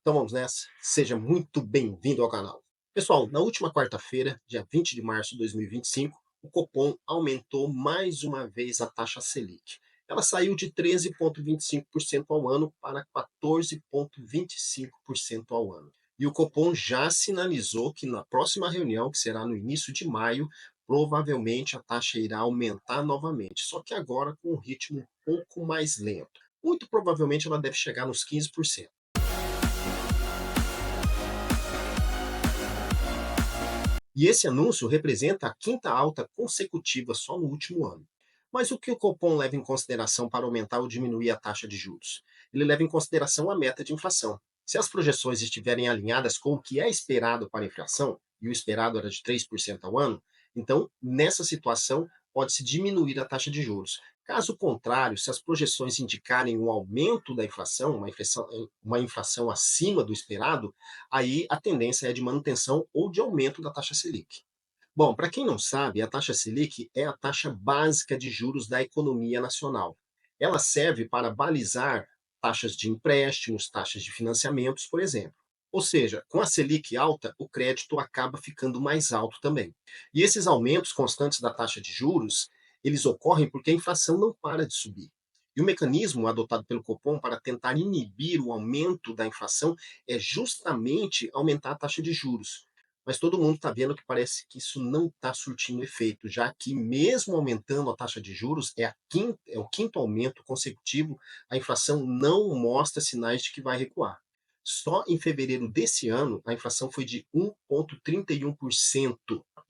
Então vamos nessa. Seja muito bem-vindo ao canal. Pessoal, na última quarta-feira, dia 20 de março de 2025, o Copom aumentou mais uma vez a taxa Selic. Ela saiu de 13,25% ao ano para 14,25% ao ano. E o Copom já sinalizou que na próxima reunião, que será no início de maio, provavelmente a taxa irá aumentar novamente, só que agora com um ritmo um pouco mais lento. Muito provavelmente ela deve chegar nos 15%. E esse anúncio representa a quinta alta consecutiva só no último ano. Mas o que o Copom leva em consideração para aumentar ou diminuir a taxa de juros? Ele leva em consideração a meta de inflação. Se as projeções estiverem alinhadas com o que é esperado para a inflação, e o esperado era de 3% ao ano, então, nessa situação, pode-se diminuir a taxa de juros. Caso contrário, se as projeções indicarem um aumento da inflação, uma inflação acima do esperado, aí a tendência é de manutenção ou de aumento da taxa Selic. Bom, para quem não sabe, a taxa Selic é a taxa básica de juros da economia nacional. Ela serve para balizar taxas de empréstimos, taxas de financiamentos, por exemplo. Ou seja, com a Selic alta, o crédito acaba ficando mais alto também. E esses aumentos constantes da taxa de juros, eles ocorrem porque a inflação não para de subir. E o mecanismo adotado pelo Copom para tentar inibir o aumento da inflação é justamente aumentar a taxa de juros. Mas todo mundo está vendo que parece que isso não está surtindo efeito, já que mesmo aumentando a taxa de juros, é o quinto aumento consecutivo, a inflação não mostra sinais de que vai recuar. Só em fevereiro desse ano, a inflação foi de 1,31%.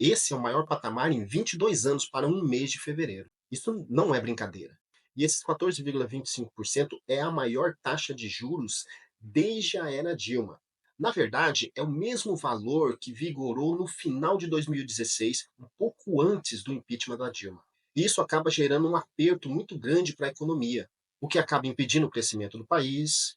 Esse é o maior patamar em 22 anos para um mês de fevereiro. Isso não é brincadeira. E esses 14,25% é a maior taxa de juros desde a era Dilma. Na verdade, é o mesmo valor que vigorou no final de 2016, um pouco antes do impeachment da Dilma. E isso acaba gerando um aperto muito grande para a economia, o que acaba impedindo o crescimento do país,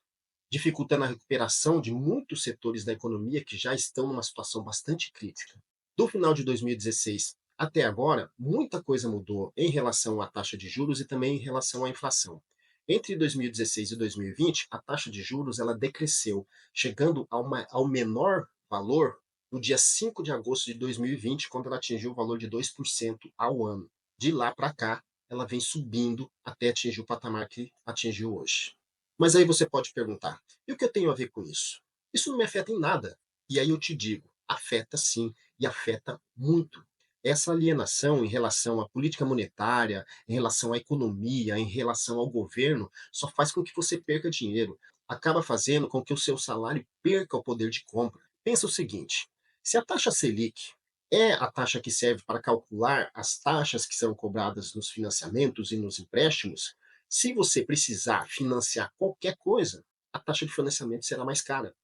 dificultando a recuperação de muitos setores da economia que já estão numa situação bastante crítica. Do final de 2016 até agora, muita coisa mudou em relação à taxa de juros e também em relação à inflação. Entre 2016 e 2020, a taxa de juros ela decresceu, chegando ao menor valor no dia 5 de agosto de 2020, quando ela atingiu o valor de 2% ao ano. De lá para cá, ela vem subindo até atingir o patamar que atingiu hoje. Mas aí você pode perguntar: e o que eu tenho a ver com isso? Isso não me afeta em nada. E aí eu te digo: afeta sim, e afeta muito. Essa alienação em relação à política monetária, em relação à economia, em relação ao governo, só faz com que você perca dinheiro. Acaba fazendo com que o seu salário perca o poder de compra. Pensa o seguinte: se a taxa Selic é a taxa que serve para calcular as taxas que são cobradas nos financiamentos e nos empréstimos, se você precisar financiar qualquer coisa, a taxa de financiamento será mais cara.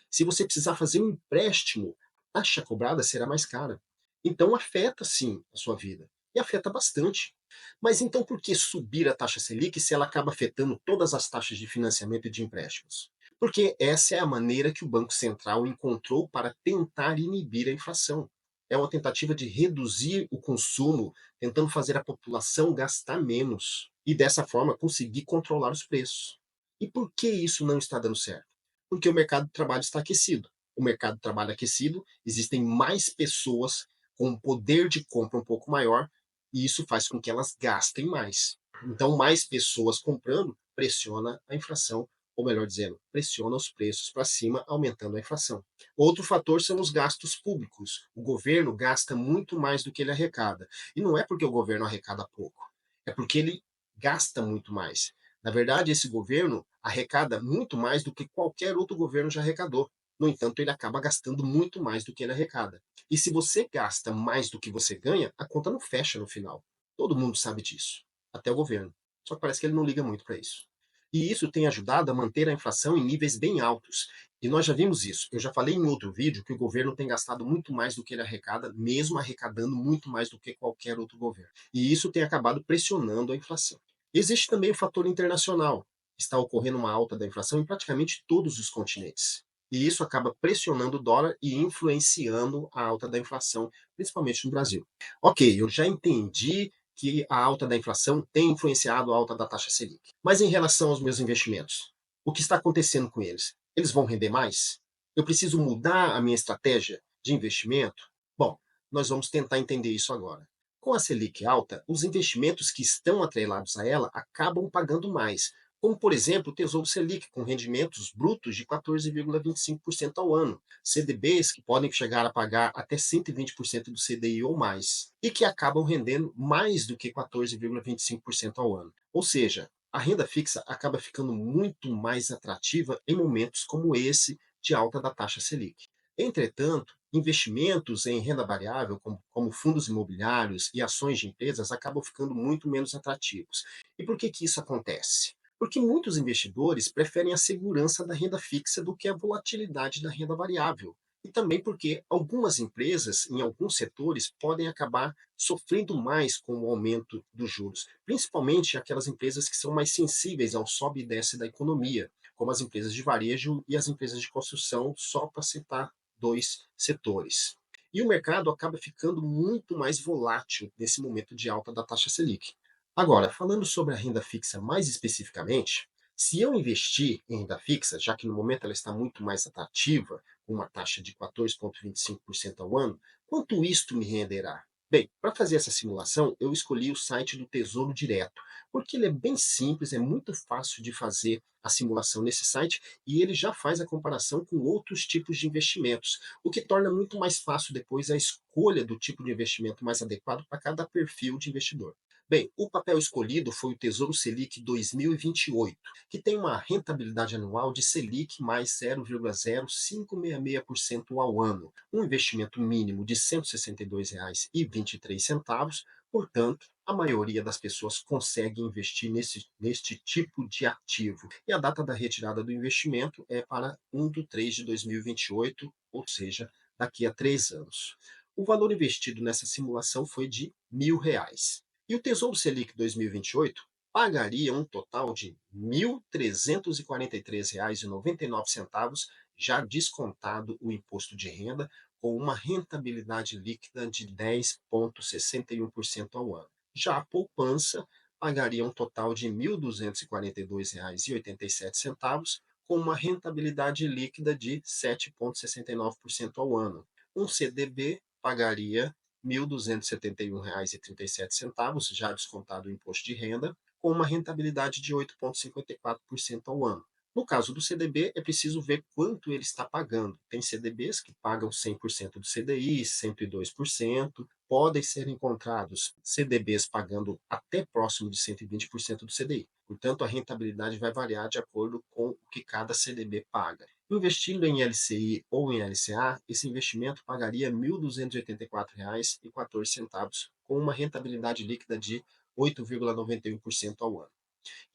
Se você precisar fazer um empréstimo, a taxa cobrada será mais cara. Então afeta sim a sua vida. E afeta bastante. Mas então por que subir a taxa Selic se ela acaba afetando todas as taxas de financiamento e de empréstimos? Porque essa é a maneira que o Banco Central encontrou para tentar inibir a inflação. É uma tentativa de reduzir o consumo, tentando fazer a população gastar menos e dessa forma conseguir controlar os preços. E por que isso não está dando certo? Porque o mercado de trabalho está aquecido. O mercado de trabalho aquecido, existem mais pessoas com um poder de compra um pouco maior e isso faz com que elas gastem mais. Então, mais pessoas comprando pressiona a inflação, ou melhor dizendo, pressiona os preços para cima, aumentando a inflação. Outro fator são os gastos públicos. O governo gasta muito mais do que ele arrecada. E não é porque o governo arrecada pouco, é porque ele gasta muito mais. Na verdade, esse governo arrecada muito mais do que qualquer outro governo já arrecadou. No entanto, ele acaba gastando muito mais do que ele arrecada. E se você gasta mais do que você ganha, a conta não fecha no final. Todo mundo sabe disso, até o governo. Só que parece que ele não liga muito para isso. E isso tem ajudado a manter a inflação em níveis bem altos. E nós já vimos isso. Eu já falei em outro vídeo que o governo tem gastado muito mais do que ele arrecada, mesmo arrecadando muito mais do que qualquer outro governo. E isso tem acabado pressionando a inflação. Existe também o fator internacional. Está ocorrendo uma alta da inflação em praticamente todos os continentes. E isso acaba pressionando o dólar e influenciando a alta da inflação, principalmente no Brasil. Ok, eu já entendi que a alta da inflação tem influenciado a alta da taxa Selic. Mas em relação aos meus investimentos, o que está acontecendo com eles? Eles vão render mais? Eu preciso mudar a minha estratégia de investimento? Bom, nós vamos tentar entender isso agora. Com a Selic alta, os investimentos que estão atrelados a ela acabam pagando mais, como por exemplo o Tesouro Selic, com rendimentos brutos de 14,25% ao ano, CDBs que podem chegar a pagar até 120% do CDI ou mais, e que acabam rendendo mais do que 14,25% ao ano. Ou seja, a renda fixa acaba ficando muito mais atrativa em momentos como esse de alta da taxa Selic. Entretanto, investimentos em renda variável, como fundos imobiliários e ações de empresas, acabam ficando muito menos atrativos. E por que, que isso acontece? Porque muitos investidores preferem a segurança da renda fixa do que a volatilidade da renda variável. E também porque algumas empresas, em alguns setores, podem acabar sofrendo mais com o aumento dos juros, principalmente aquelas empresas que são mais sensíveis ao sobe e desce da economia, como as empresas de varejo e as empresas de construção, só para citar dois setores. E o mercado acaba ficando muito mais volátil nesse momento de alta da taxa Selic. Agora, falando sobre a renda fixa mais especificamente, se eu investir em renda fixa, já que no momento ela está muito mais atrativa, com uma taxa de 14,25% ao ano, quanto isto me renderá? Bem, para fazer essa simulação, eu escolhi o site do Tesouro Direto, porque ele é bem simples, é muito fácil de fazer a simulação nesse site e ele já faz a comparação com outros tipos de investimentos, o que torna muito mais fácil depois a escolha do tipo de investimento mais adequado para cada perfil de investidor. Bem, o papel escolhido foi o Tesouro Selic 2028, que tem uma rentabilidade anual de Selic mais 0,0566% ao ano, um investimento mínimo de R$ 162,23, portanto, a maioria das pessoas consegue investir neste tipo de ativo. E a data da retirada do investimento é para 1 de 3 de 2028, ou seja, daqui a 3 anos. O valor investido nessa simulação foi de R$ 1.000. E o Tesouro Selic 2028 pagaria um total de R$ 1.343,99, já descontado o imposto de renda, com uma rentabilidade líquida de 10,61% ao ano. Já a poupança pagaria um total de R$ 1.242,87, com uma rentabilidade líquida de 7,69% ao ano. Um CDB pagaria R$ 1.271,37, já descontado o imposto de renda, com uma rentabilidade de 8,54% ao ano. No caso do CDB, é preciso ver quanto ele está pagando. Tem CDBs que pagam 100% do CDI, 102%. Podem ser encontrados CDBs pagando até próximo de 120% do CDI. Portanto, a rentabilidade vai variar de acordo com o que cada CDB paga. Investindo em LCI ou em LCA, esse investimento pagaria R$ 1.284,14, com uma rentabilidade líquida de 8,91% ao ano.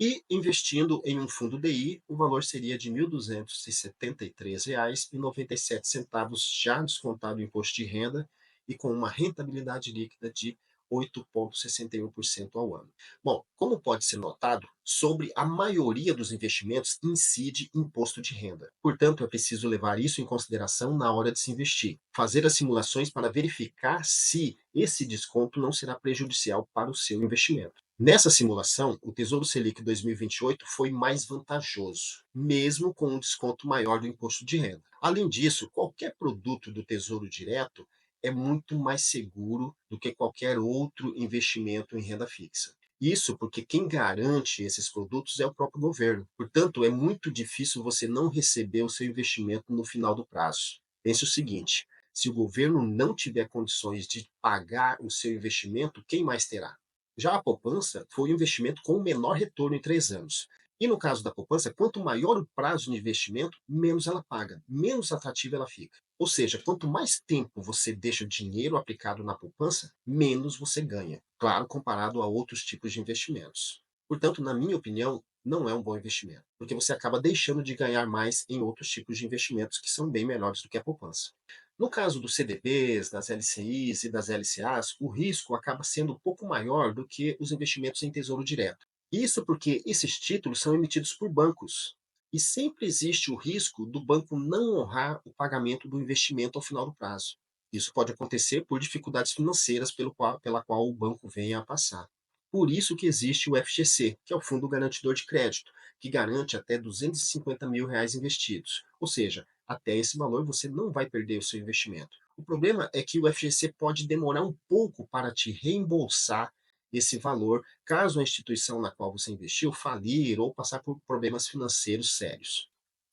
E investindo em um fundo DI, o valor seria de R$ 1.273,97, já descontado o imposto de renda, e com uma rentabilidade líquida de 8,61% ao ano. Bom, como pode ser notado, sobre a maioria dos investimentos incide imposto de renda. Portanto, é preciso levar isso em consideração na hora de se investir. Fazer as simulações para verificar se esse desconto não será prejudicial para o seu investimento. Nessa simulação, o Tesouro Selic 2028 foi mais vantajoso, mesmo com um desconto maior do imposto de renda. Além disso, qualquer produto do Tesouro Direto é muito mais seguro do que qualquer outro investimento em renda fixa. Isso porque quem garante esses produtos é o próprio governo. Portanto, é muito difícil você não receber o seu investimento no final do prazo. Pense o seguinte: se o governo não tiver condições de pagar o seu investimento, quem mais terá? Já a poupança foi o investimento com o menor retorno em 3 anos. E no caso da poupança, quanto maior o prazo de investimento, menos ela paga, menos atrativa ela fica. Ou seja, quanto mais tempo você deixa o dinheiro aplicado na poupança, menos você ganha. Claro, comparado a outros tipos de investimentos. Portanto, na minha opinião, não é um bom investimento, porque você acaba deixando de ganhar mais em outros tipos de investimentos que são bem melhores do que a poupança. No caso dos CDBs, das LCIs e das LCAs, o risco acaba sendo um pouco maior do que os investimentos em tesouro direto. Isso porque esses títulos são emitidos por bancos. E sempre existe o risco do banco não honrar o pagamento do investimento ao final do prazo. Isso pode acontecer por dificuldades financeiras pela qual o banco venha a passar. Por isso que existe o FGC, que é o Fundo Garantidor de Crédito, que garante até R$ 250 mil investidos. Ou seja, até esse valor você não vai perder o seu investimento. O problema é que o FGC pode demorar um pouco para te reembolsar esse valor, caso a instituição na qual você investiu falir ou passar por problemas financeiros sérios.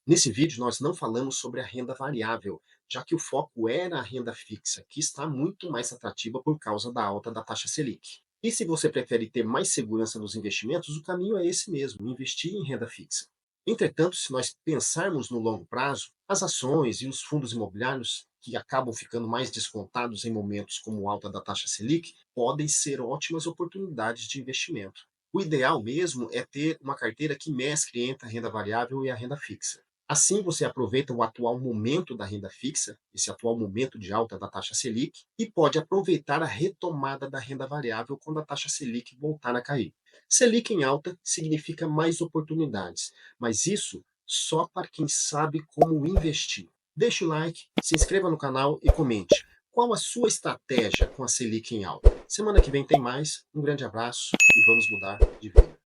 Nesse vídeo, nós não falamos sobre a renda variável, já que o foco era a renda fixa, que está muito mais atrativa por causa da alta da taxa Selic. E se você prefere ter mais segurança nos investimentos, o caminho é esse mesmo, investir em renda fixa. Entretanto, se nós pensarmos no longo prazo, as ações e os fundos imobiliários, que acabam ficando mais descontados em momentos como alta da taxa Selic, podem ser ótimas oportunidades de investimento. O ideal mesmo é ter uma carteira que mescle entre a renda variável e a renda fixa. Assim, você aproveita o atual momento da renda fixa, esse atual momento de alta da taxa Selic, e pode aproveitar a retomada da renda variável quando a taxa Selic voltar a cair. Selic em alta significa mais oportunidades, mas isso só para quem sabe como investir. Deixe o like, se inscreva no canal e comente. Qual a sua estratégia com a Selic em alta? Semana que vem tem mais. Um grande abraço e vamos mudar de vida.